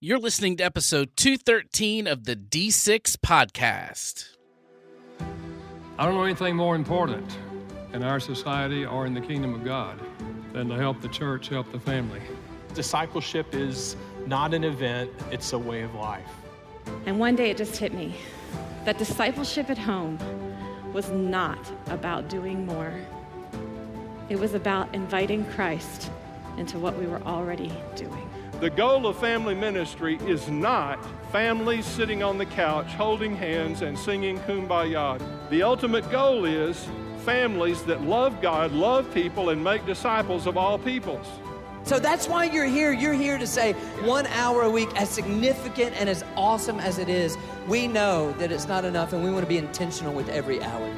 You're listening to episode 213 of the D6 podcast. I don't know anything more important in our society or in the kingdom of God than to help the church, help the family. Discipleship is not an event, it's a way of life. And one day it just hit me that discipleship at home was not about doing more. It was about inviting Christ into what we were already doing. The goal of family ministry is not families sitting on the couch holding hands and singing Kumbaya. The ultimate goal is families that love God, love people, and make disciples of all peoples. So that's why you're here. You're here to say 1 hour a week, as significant and as awesome as it is, we know that it's not enough and we want to be intentional with every hour.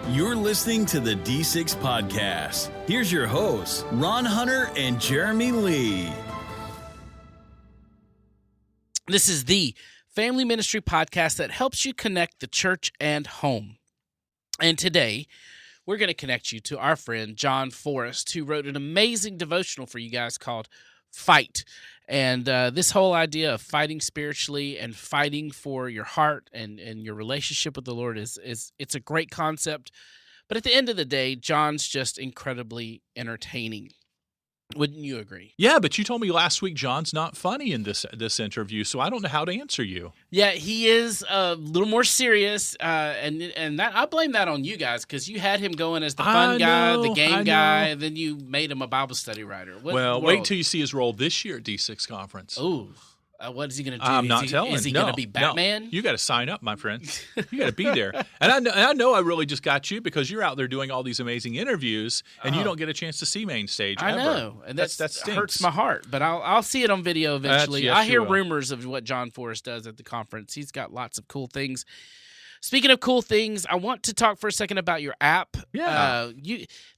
You're listening to the D6 podcast. Here's your hosts, Ron Hunter and Jeremy Lee. This is the family ministry podcast that helps you connect the church and home. And today, we're going to connect you to our friend, Jon Forrest, who wrote an amazing devotional for you guys called Fight. And this whole idea of fighting spiritually and fighting for your heart and your relationship with the Lord it's a great concept. But at the end of the day, Jon's just incredibly entertaining. Wouldn't you agree? Yeah, but you told me last week Jon's not funny in this interview, so I don't know how to answer you. Yeah, he is a little more serious, and that I blame that on you guys because you had him going as the fun guy, the game guy, and then you made him a Bible study writer. Wait till you see his role this year at D6 Conference. Ooh. What is he going to do? I'm not telling. Is he going to be Batman? No. You got to sign up, my friend. You got to be there. And I know I really just got you because you're out there doing all these amazing interviews, and you don't get a chance to see main stage ever. I know, and that stinks. hurts my heart. But I'll see it on video eventually. Yes, I hear you will. rumors of what Jon Forrest does at the conference. He's got lots of cool things. Speaking of cool things, I want to talk for a second about your app. Yeah.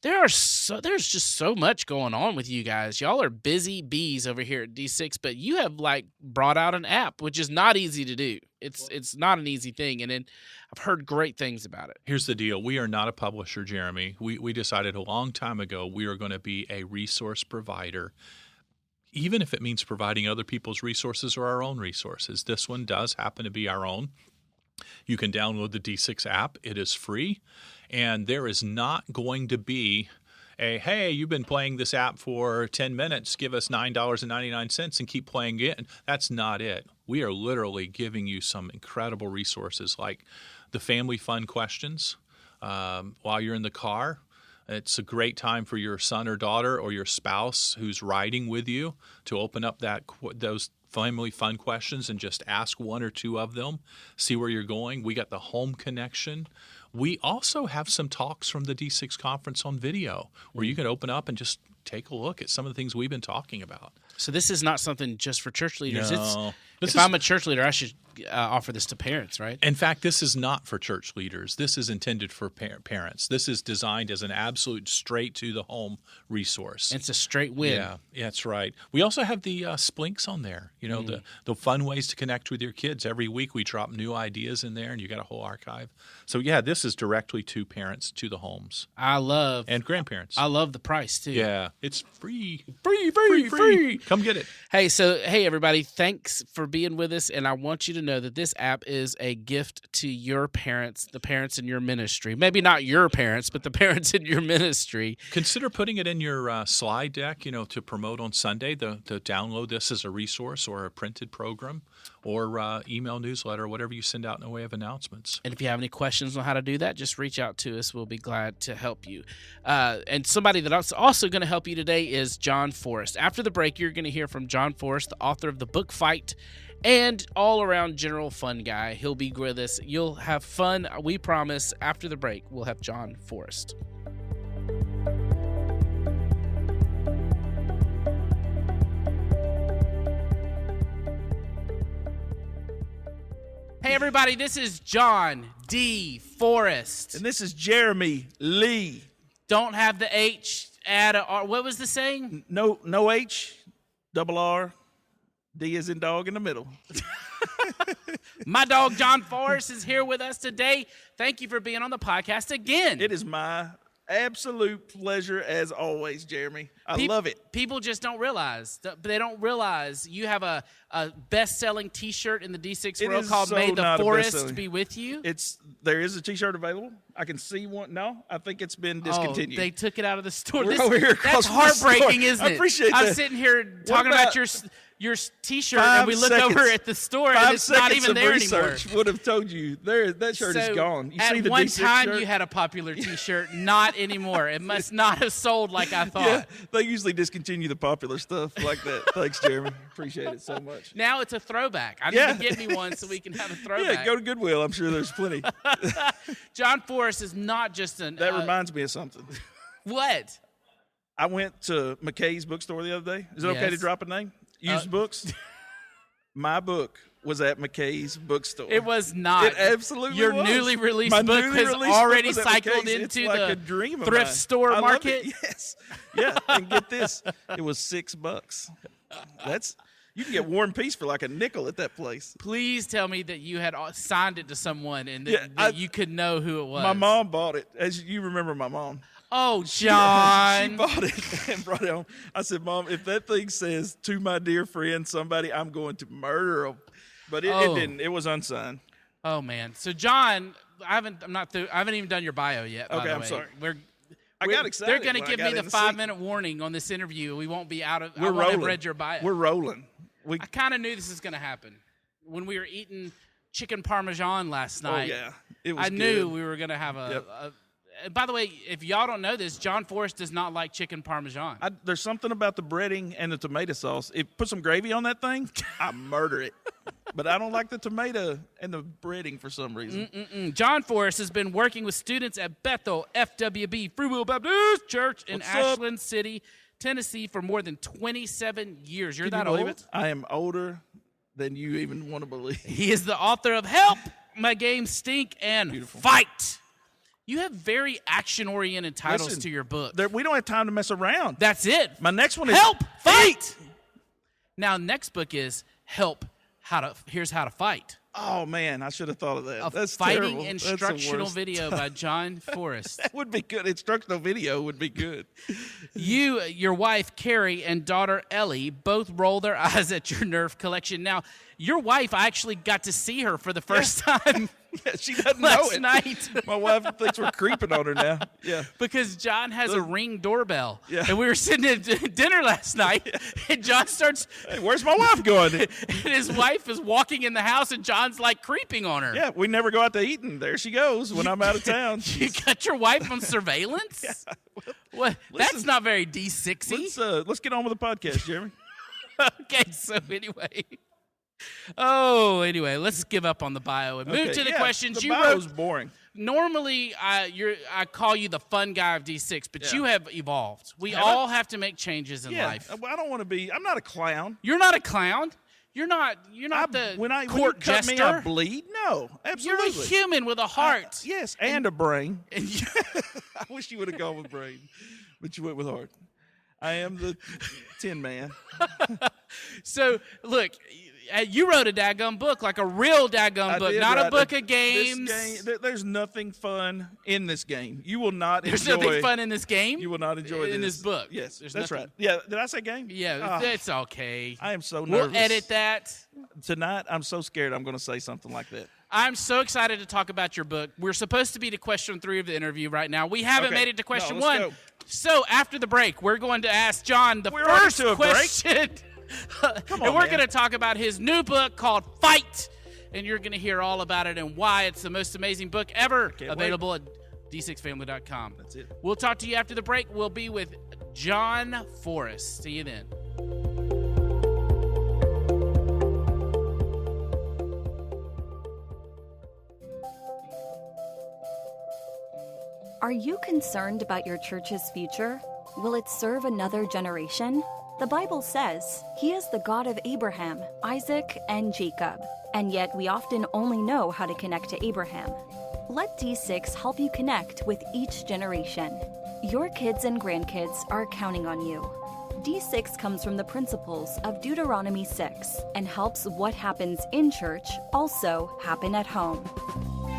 There's just so much going on with you guys. Y'all are busy bees over here at D6, but you have brought out an app, which is not easy to do. It's not an easy thing, and I've heard great things about it. Here's the deal. We are not a publisher, Jeremy. We decided a long time ago we are going to be a resource provider, even if it means providing other people's resources or our own resources. This one does happen to be our own. You can download the D6 app. It is free, and there is not going to be hey, you've been playing this app for 10 minutes, give us $9.99 and keep playing it. That's not it. We are literally giving you some incredible resources like the family fun questions while you're in the car. It's a great time for your son or daughter or your spouse who's riding with you to open up those family fun questions and just ask one or two of them, see where you're going. We got the home connection. We also have some talks from the D6 conference on video where you can open up and just take a look at some of the things we've been talking about. So this is not something just for church leaders. No. If I'm a church leader, I should offer this to parents, right? In fact, this is not for church leaders. This is intended for parents. This is designed as an absolute straight-to-the-home resource. It's a straight win. Yeah, that's right. We also have the Splinks on there, the fun ways to connect with your kids. Every week we drop new ideas in there, and you got a whole archive. So, yeah, this is directly to parents, to the homes. And grandparents. I love the price, too. Yeah, it's free. Free. Come get it. Hey, everybody, thanks for being with us, and I want you to know that this app is a gift to your parents, the parents in your ministry. Maybe not your parents, but the parents in your ministry. Consider putting it in your slide deck, to promote on Sunday, to download this as a resource or a printed program or email newsletter or whatever you send out in the way of announcements. And if you have any questions on how to do that, just reach out to us. We'll be glad to help you. And somebody that's also going to help you today is Jon Forrest. After the break, you're going to hear from Jon Forrest, the author of the book Fight, and all-around general fun guy. He'll be with us. You'll have fun, we promise. After the break, we'll have Jon Forrest. Hey, everybody, this is Jon D. Forrest. And this is Jeremy Lee. Don't have the H, add a R. What was the saying? No H, double R, D is in dog in the middle. My dog, Jon Forrest, is here with us today. Thank you for being on the podcast again. It is my absolute pleasure as always, Jeremy. I love it. People just don't realize. They don't realize you have a best-selling T-shirt in the D6 It world is called so "May the not a Forest best-selling. be with you." There is a T-shirt available. I can see one. No, I think it's been discontinued. Oh, they took it out of the store. We're over here across That's from the store. heartbreaking, isn't it? I appreciate I'm that. sitting here talking about about your T-shirt, and we look over at the store, and it's not even there anymore. Research would have told you that shirt is gone. You see at the one D6 time, shirt? you had a popular T-shirt. Not anymore. It must not have sold like I thought. Yeah, they usually discontinue the popular stuff like that. Thanks, Jeremy. Appreciate it so much. Now it's a throwback. I need to get me one so we can have a throwback. Yeah, go to Goodwill. I'm sure there's plenty. Jon Forrest is not just an. That reminds me of something. What? I went to McKay's bookstore the other day. Is it okay to Yes. drop a name? Used books? My book was at McKay's bookstore. It was not. It absolutely Your was. newly released My book newly has released book already was at cycled McKay's. It's into like the a dream of thrift mine. store I love market. it. Yes. Yeah, and get this. It was $6. You can get War and Peace for like a nickel at that place. Please tell me that you had signed it to someone and that you could know who it was. My mom bought it. As you remember my mom. Oh, John. She bought it and brought it home. I said, Mom, if that thing says "to my dear friend somebody," I'm going to murder them. But it didn't. It was unsigned. Oh man. So John, I haven't even done your bio yet. By Okay, the I'm way. sorry. I got excited. They're going to when I give got me the in seat. 5-minute warning on this interview. We won't be out of. We're I won't rolling. have read your bio. We're rolling. I kind of knew this was going to happen when we were eating chicken parmesan last night. Oh yeah, it was. I knew good. we were going to have Yep. And by the way, if y'all don't know this, Jon Forrest does not like chicken parmesan. There's something about the breading and the tomato sauce. If put some gravy on that thing, I murder it. But I don't like the tomato and the breading for some reason. Jon Forrest has been working with students at Bethel FWB Free Will Baptist Church in What's up? Ashland City, Tennessee for more than 27 years. You're Can you that believe old? it? I am older than you even want to believe. He is the author of Help, My Games Stink, and Fight. You have very action-oriented titles Listen, to your book. We don't have time to mess around. That's it. My next one is Help, Fight. Now, next book is Help, Here's How to Fight. Oh man, I should have thought of that. A That's fighting terrible. That's the instructional worst. video by Jon Forrest. That would be good. Instructional video would be good. You, your wife, Carrie, and daughter, Ellie, both roll their eyes at your Nerf collection. Now, your wife, I actually got to see her for the first time Yeah, she doesn't know last it. night. My wife thinks we're creeping on her now. Yeah. Because John has a Ring doorbell. Yeah. And we were sitting at dinner last night, and John starts, Hey, where's my wife going? and his wife is walking in the house, and John's like creeping on her. Yeah, we never go out to eat, and there she goes when I'm out of town. You got your wife on surveillance? What? That's not very D6-y. Let's get on with the podcast, Jeremy. Okay, so anyway, let's give up on the bio and move to the questions. The You bio's wrote. boring. Normally, I call you the fun guy of D6, but you have evolved. We Have all have to make changes in life. I don't want to be. I'm not a clown. You're not a clown. You're not the when you court cut jester. me, I bleed. No, You're absolutely. a human with a heart. Yes, and a brain. And you, I wish you would have gone with brain, but you went with heart. I am the Tin Man. so, look, you wrote a daggum book, like a real daggum book, not a book of games. This game, there's nothing fun in this game. You will not There's enjoy. nothing fun in this game. You will not enjoy in this book. Yes, There's that's nothing- right. Yeah, did I say game? Yeah, Oh, it's okay. I am so nervous. We'll edit that. Tonight, I'm so scared I'm going to say something like that. I'm so excited to talk about your book. We're supposed to be to question 3 of the interview right now. We haven't Okay. made it to question No, 1. let's go. So after the break, we're going to ask John the We're already first to a break? question. Come and on, we're man. going to talk about his new book called Fight. And you're going to hear all about it and why it's the most amazing book ever. Can't Available at d6family.com. That's it. We'll talk to you after the break. We'll be with Jon Forrest. See you then. Are you concerned about your church's future? Will it serve another generation? The Bible says He is the God of Abraham, Isaac, and Jacob, and yet we often only know how to connect to Abraham. Let D6 help you connect with each generation. Your kids and grandkids are counting on you. D6 comes from the principles of Deuteronomy 6 and helps what happens in church also happen at home.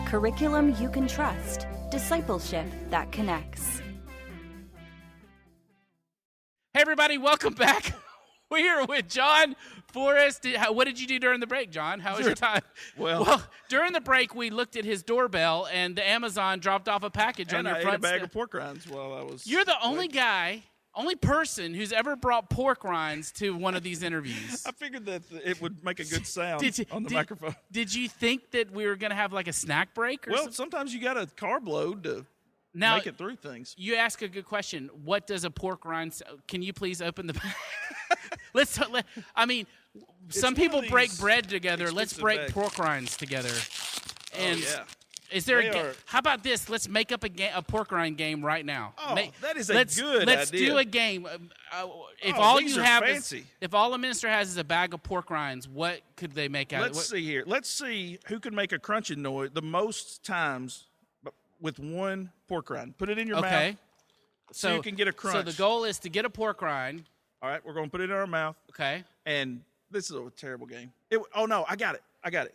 Curriculum you can trust. Discipleship that connects. Hey, everybody, welcome back. We're with Jon Forrest. What did you do during the break, John? How was your time? Well, during the break, we looked at his doorbell, and the Amazon dropped off a package on your I ate front a bag step. of pork rinds while I was. You're the only person who's ever brought pork rinds to one of these interviews. I figured that it would make a good sound on the microphone. Did you think that we were going to have like a snack break or something? Sometimes you got a carb load to make it through things. You ask a good question. What does a pork rind? Can you please open the bag? Some people break bread together. Let's break bags. pork rinds together. And yeah. is there a game? How about this? Let's make up a pork rind game right now. Oh, that is a good Let's idea. do a game. If Oh, all these you are have fancy. if all a minister has is a bag of pork rinds, what could they make out of it? Let's see here. Let's see who can make a crunching noise the most times with one pork rind. Put it in your mouth. So you can get a crunch. So the goal is to get a pork rind. All right, we're going to put it in our mouth. Okay. And this is a terrible game. Oh, no, I got it.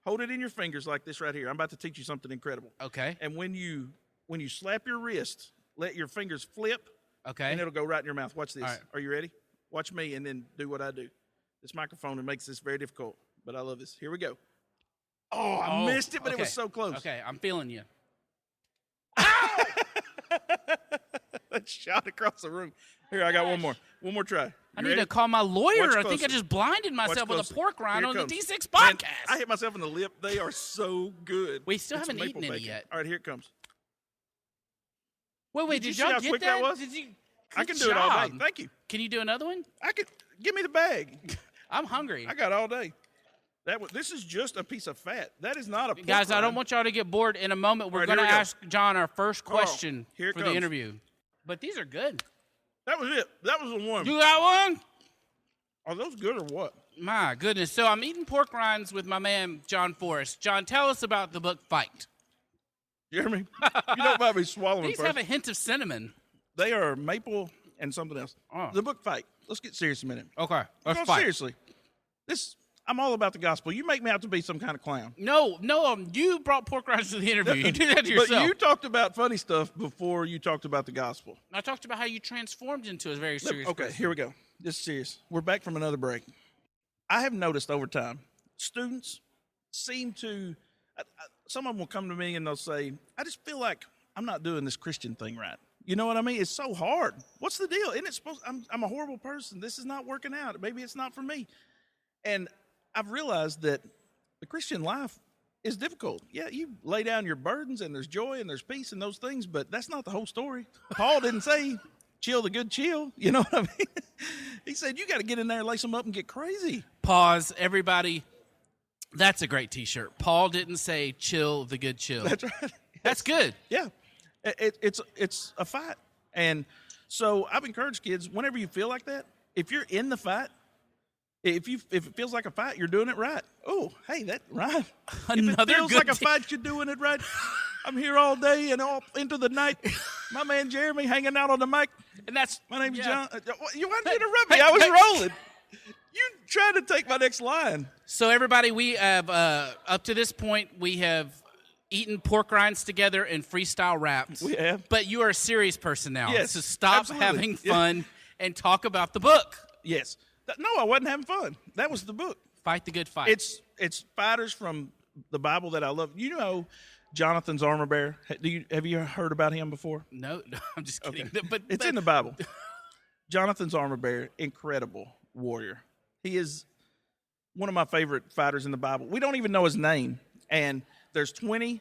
Hold it in your fingers like this right here. I'm about to teach you something incredible. Okay. And when you slap your wrist, let your fingers flip. Okay. And it'll go right in your mouth. Watch this. All right. Are you ready? Watch me and then do what I do. This microphone makes this very difficult, but I love this. Here we go. Oh, I missed it, but it was so close. Okay, I'm feeling you. That shot across the room. Here, I got one more. One more try. I need to call my lawyer. Watch I think I closer. just blinded myself with a closer. pork rind Here on it the comes. D6 Man, podcast. I hit myself in the lip. They are so good. We still It's haven't maple eaten any bacon. yet. All right, here it comes. Wait, Did you did see y'all how get quick that? that was? Did you? I can Good do it all day. job. Thank you. Can you do another one? Give me the bag. I'm hungry. I got all day. This is just a piece of fat. That is not a pork Guys, I don't rind. want y'all to get bored. In a moment, we're All right, going to here we go. ask John our first question here it for the comes. interview. But these are good. That was it. That was the one. You got one? Are those good or what? My goodness. So I'm eating pork rinds with my man, Jon Forrest. John, tell us about the book Fight. Jeremy, you don't mind me swallowing These first. have a hint of cinnamon. They are maple and something else. Oh. The book Fight. Let's get serious a minute. Okay, let's No, fight. seriously. I'm all about the gospel. You make me out to be some kind of clown. No, you brought pork rinds to the interview. You do that to yourself. But you talked about funny stuff before you talked about the gospel. I talked about how you transformed into a very serious Okay, person. here we go. This is serious. We're back from another break. I have noticed over time, students seem to, some of them will come to me and they'll say, I just feel like I'm not doing this Christian thing right. You know what I mean? It's so hard. What's the deal? Isn't it supposed, I'm a horrible person. This is not working out. Maybe it's not for me. And I've realized that the Christian life is difficult. Yeah, you lay down your burdens and there's joy and there's peace and those things, but that's not the whole story. Paul didn't say, chill the good chill. You know what I mean? He said, you got to get in there, lace them up, and get crazy. Pause, everybody. That's a great T-shirt. Paul didn't say chill the good chill. That's right. That's good. Yeah. It's a fight. And so I've encouraged kids, whenever you feel like that, if you're in the fight, if it feels like a fight, you're doing it right. Oh, hey, that right. Another if it feels good like a fight, you're doing it right. I'm here all day and all into the night. My man Jeremy hanging out on the mic. And that's My name's yeah. John. You wanted to interrupt me. I was rolling. You tried to take my next line. So everybody, we have up to this point we have eaten pork rinds together and freestyle raps. We have. But you are a serious person now. Yes, So stop absolutely. having Yeah. fun and talk about the book. Yes. No, I wasn't having fun. That was the book. Fight the good fight. It's fighters from the Bible that I love. You know Jonathan's armor bearer? Have you heard about him before? No, I'm just kidding. Okay. But It's in the Bible. Jonathan's armor bearer, incredible warrior. He is one of my favorite fighters in the Bible. We don't even know his name. And there's 20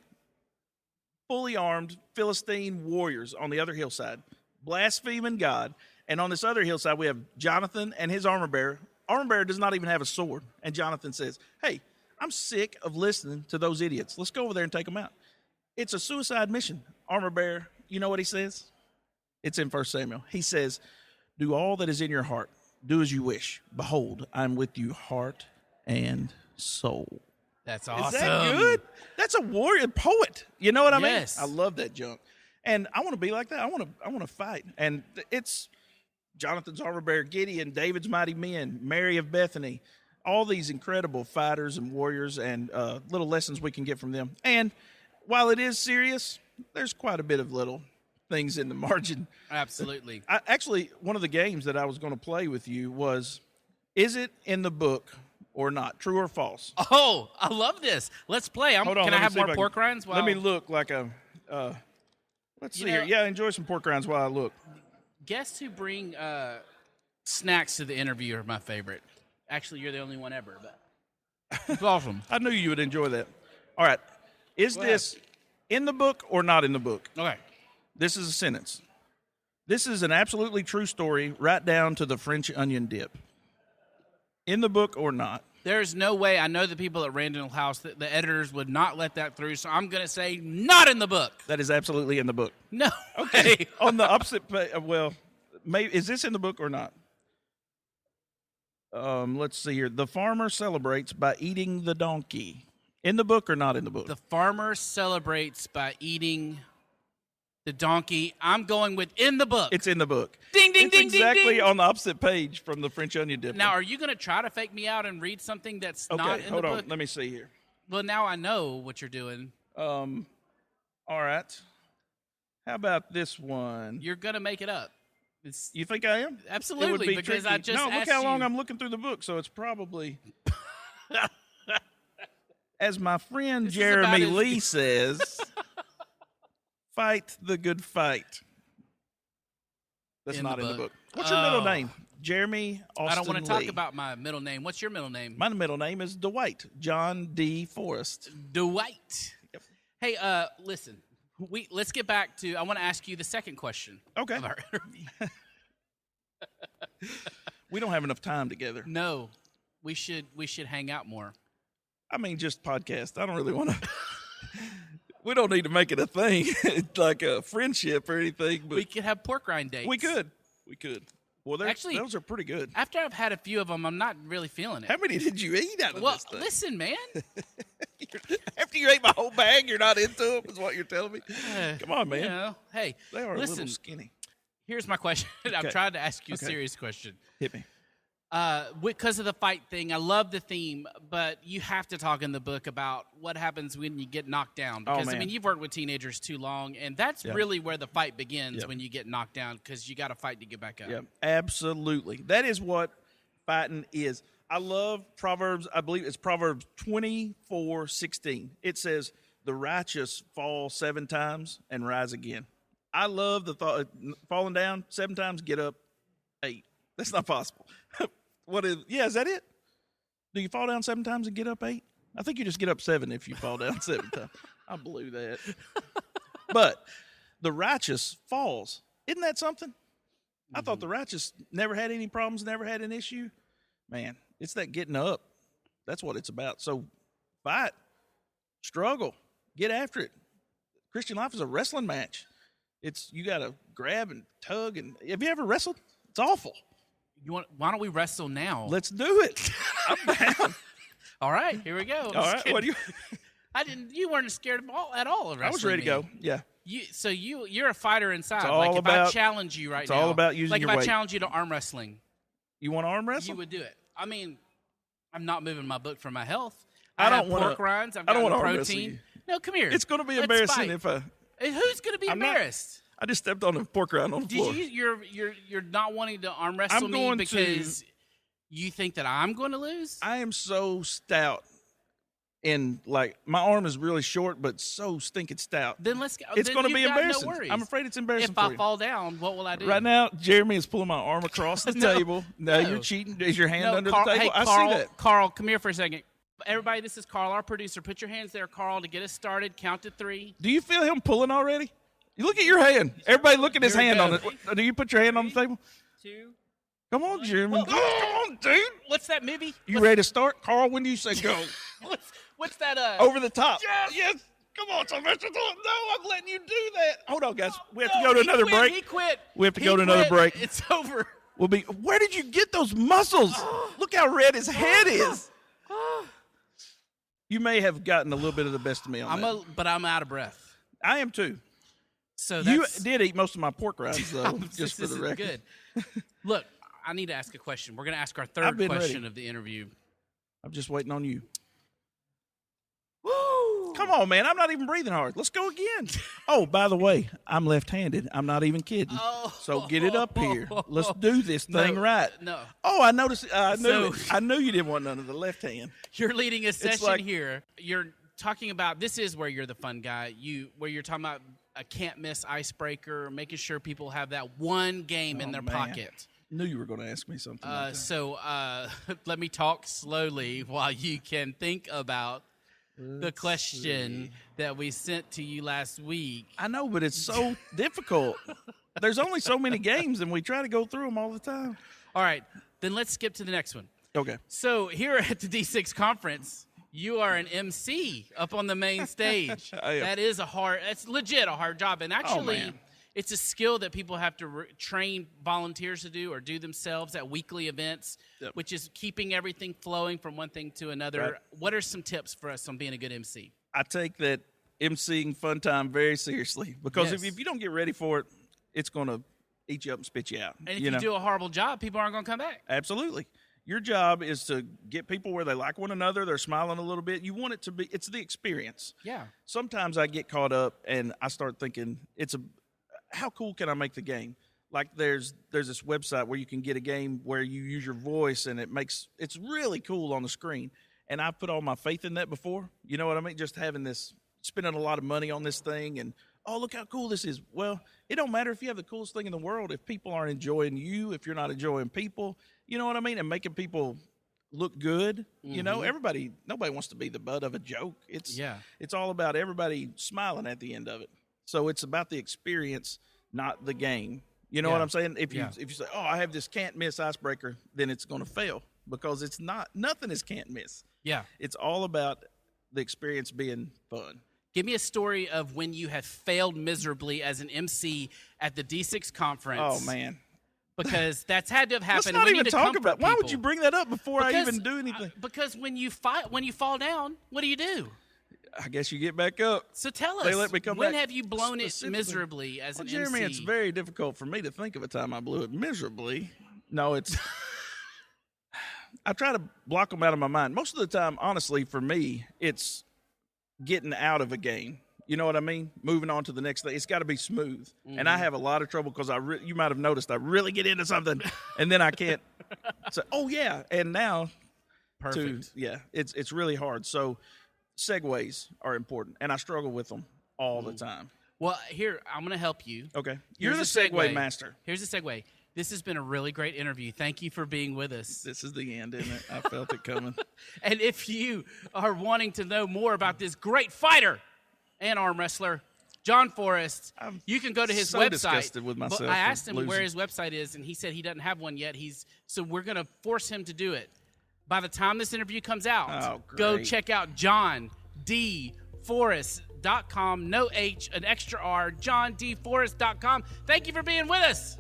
fully armed Philistine warriors on the other hillside, blaspheming God. And on this other hillside, we have Jonathan and his armor bearer. Armor bearer does not even have a sword. And Jonathan says, hey, I'm sick of listening to those idiots. Let's go over there and take them out. It's a suicide mission. Armor bearer, you know what he says? It's in 1 Samuel. He says, do all that is in your heart. Do as you wish. Behold, I'm with you heart and soul. that's awesome. Is that good? That's a warrior poet. You know what I mean? Yes. I love that junk. And I want to be like that. I want to fight. And it's Jonathan's armor bearer, Gideon, David's mighty men, Mary of Bethany, all these incredible fighters and warriors and little lessons we can get from them. And while it is serious, there's quite a bit of little things in the margin. Absolutely. Actually, one of the games that I was going to play with you was, is it in the book or not? True or false? Oh, I love this. Let's play. Hold on, can let I me have see if more I pork can- rinds? Let me look like a. Let's see here. Yeah, enjoy some pork rinds while I look. Guests who bring snacks to the interview are my favorite. Actually, you're the only one ever, but it's awesome. I knew you would enjoy that. All right. Is this in the book or not in the book? Okay. This is a sentence. This is an absolutely true story, right down to the French onion dip. In the book or not? There's no way. I know the people at Randall House, the editors would not let that through, so I'm going to say not in the book. That is absolutely in the book. No. Okay. On the opposite page, well, maybe, is this in the book or not? Let's see here. The farmer celebrates by eating the donkey. In the book or not in the book? The farmer celebrates by eating the donkey. I'm going with in the book. It's in the book. Ding, ding, it's ding, exactly ding, ding. on the opposite page from the French onion dip. Now, are you going to try to fake me out and read something that's not in the book? Hold on. Let me see here. Well, now I know what you're doing. All right. How about this one? You're going to make it up. You think I am? Absolutely, It would be because tricky. I just No, look asked how long you. I'm looking through the book, so it's probably... As my friend This is Jeremy about Lee says, fight the good fight. That's In not the in the book. book. What's your middle Oh. name? Jeremy Austin I don't want to talk Lee. about my middle name. What's your middle name? My middle name is Dwight, John D. Forrest. Dwight. Hey, listen. Let's get back to. I want to ask you the second question. Okay. Of our interview. We don't have enough time together. No, we should hang out more. I mean, just podcast. I don't really want to. We don't need to make it a thing, like a friendship or anything. But We could have pork rind dates. we could. Well, Actually, those are pretty good. After I've had a few of them, I'm not really feeling it. How many did you eat out of Well, this thing? listen, man. After you ate my whole bag, you're not into them, is what you're telling me? Come on, man. You know, hey, They are a listen, little skinny. here's my question. I'm Okay. trying to ask you a Okay. serious question. Hit me. Because of the fight thing, I love the theme, but you have to talk in the book about what happens when you get knocked down. Because, I man. mean, you've worked with teenagers too long, and that's Yeah. really where the fight begins Yeah. when you get knocked down, because you got to fight to get back up. Yeah, absolutely. That is what fighting is. I love Proverbs. I believe it's Proverbs 24:16. It says, "The righteous fall 7 times and rise again." I love the thought falling down 7 times, get up 8. That's not possible. Is that it? Do you fall down 7 times and get up 8? I think you just get up 7 if you fall down 7 times. I blew that. But the righteous falls. Isn't that something? I thought the righteous never had any problems, never had an issue. Man, it's that getting up. That's what it's about. So fight, struggle, get after it. Christian life is a wrestling match. You got to grab and tug. And have you ever wrestled? It's awful. Why don't we wrestle now? Let's do it. I'm down. All right, here we go. All right. What do you? You weren't scared at all of wrestling. I was ready to go. me. Yeah. You're a fighter inside. It's all like if I about- challenge you right it's now, all about using like your if weight. I challenge you to arm wrestling, You want to arm wrestle? you would do it. I mean, I'm not moving my book for my health. I don't have wanna- pork rinds. I've I don't got wanna arm wrestle protein. you. No, come here. It's going to be Let's embarrassing fight. if I. Who's going to be I'm not- embarrassed? I just stepped on a pork rind on the floor. You're not wanting to arm wrestle I'm me going because you think that I'm going to lose? I am so stout, and like my arm is really short, but so stinking stout. Then let's go. It's then going to you've be got embarrassing. No worries. I'm afraid it's embarrassing If for I you. fall down, what will I do? Right now, Jeremy is pulling my arm across the No, table. No, no. you're cheating. Is your hand No, under Carl, the table? hey, I Carl, see that. Carl, come here for a second. Everybody, this is Carl, our producer. Put your hands there, Carl, to get us started. Count to 3. Do you feel him pulling already? You look at your hand. Everybody look at his Here we hand go. on it. Do you put your hand on the table? 2. Come on, Jeremy. Come on, dude. What's that, Mibby? You ready to start? Carl, when do you say go? What's that? Over the top. Yes. Yes. Come on, Sylvester. No, I'm letting you do that. Hold on, guys. We have to go to another He break. quit. We have to He go to another quit. break. It's over. Where did you get those muscles? Look how red his head is. You may have gotten a little bit of the best of me on that. But I'm out of breath. I am too. So You that's, did eat most of my pork rinds, though, this just for the isn't record. good. Look, I need to ask a question. We're going to ask our I've third been question ready. of the interview. I'm just waiting on you. Woo! Come on, man. I'm not even breathing hard. Let's go again. Oh, by the way, I'm left-handed. I'm not even kidding. Oh. So get it up here. Let's do this thing right. No. Oh, I noticed. I knew. So- I knew you didn't want none of the left hand. You're leading a session like- here. You're talking about, this is where you're the fun guy. Where you're talking about a can't miss icebreaker, making sure people have that one game in their pocket. Knew you were going to ask me something. Like that. So let me talk slowly while you can think about the question that we sent to you last week. I know, but it's so difficult. There's only so many games, and we try to go through them all the time. All right, then let's skip to the next one. Okay. So here at the D6 conference, you are an MC up on the main stage. I am. That is that's legit a hard job. And actually, man. it's a skill that people have to train volunteers to do or do themselves at weekly events, which is keeping everything flowing from one thing to another. Right. What are some tips for us on being a good MC? I take that emceeing fun time very seriously because Yes. if you don't get ready for it, it's going to eat you up and spit you out. And if you know? do a horrible job, people aren't going to come back. Absolutely. Your job is to get people where they like one another. They're smiling a little bit. You want it to be, it's the experience. Yeah. Sometimes I get caught up and I start thinking, how cool can I make the game? Like there's this website where you can get a game where you use your voice and it's really cool on the screen. And I put all my faith in that before. You know what I mean? Just having this, spending a lot of money on this thing and, oh, look how cool this is. Well, it don't matter if you have the coolest thing in the world. If people aren't enjoying you, if you're not enjoying people, you know what I mean? And making people look good. You know, nobody wants to be the butt of a joke. It's all about everybody smiling at the end of it. So it's about the experience, not the game. You know what I'm saying? If you say, oh, I have this can't miss icebreaker, then it's going to fail because it's not, nothing is can't miss. Yeah. It's all about the experience being fun. Give me a story of when you have failed miserably as an MC at the D6 conference. Oh, man. Because that's had to have happened. Let's not We even need to talk comfort about. Why would people. you bring that up before I Because- even do anything? Because when you fall down, what do? I guess you get back up. So tell us, They let me come when back have you blown it specifically. miserably as Well, an Jeremy, MC? it's very difficult for me to think of a time I blew it miserably. No, it's. I try to block them out of my mind. Most of the time, honestly, for me, it's getting out of a game. You know what I mean? Moving on to the next thing. It's got to be smooth. And I have a lot of trouble because you might have noticed I really get into something, and then I can't say, oh, yeah. And now, Perfect. it's really hard. So segues are important, and I struggle with them all the time. Well, here, I'm going to help you. Okay. You're Here's the a segue master. Here's a segue. This has been a really great interview. Thank you for being with us. This is the end, isn't it? I felt it coming. And if you are wanting to know more about this great fighter and arm wrestler, Jon Forrest, you can go to his so website. disgusted with myself But I asked for him where losing. his website is, and he said he doesn't have one yet. So we're going to force him to do it. By the time this interview comes out, go great. check out JohnDForrest.com. No H, an extra R, JohnDForrest.com. Thank you for being with us.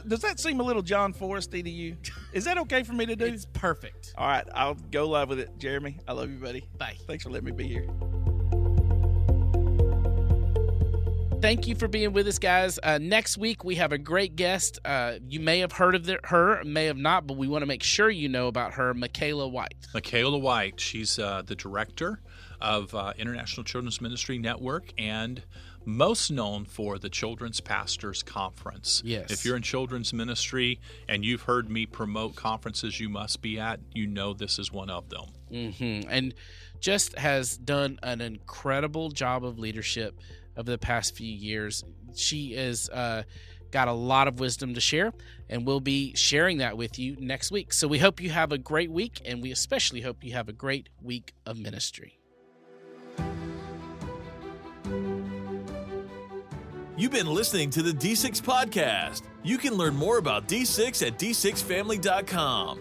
Does that seem a little Jon Forresty to you? Is that okay for me to do? It's perfect. All right, I'll go live with it. Jeremy, I love you, buddy. Bye. Thanks for letting me be here. Thank you for being with us, guys. Next week, we have a great guest. You may have heard of her, may have not, but we want to make sure you know about her, Michaela White. Michaela White, she's the director of International Children's Ministry Network and most known for the Children's Pastors Conference. Yes. If you're in children's ministry and you've heard me promote conferences you must be at, you know this is one of them. Mm-hmm. And just has done an incredible job of leadership over the past few years. She is got a lot of wisdom to share, and we'll be sharing that with you next week. So we hope you have a great week, and we especially hope you have a great week of ministry. You've been listening to the D6 Podcast. You can learn more about D6 at D6family.com.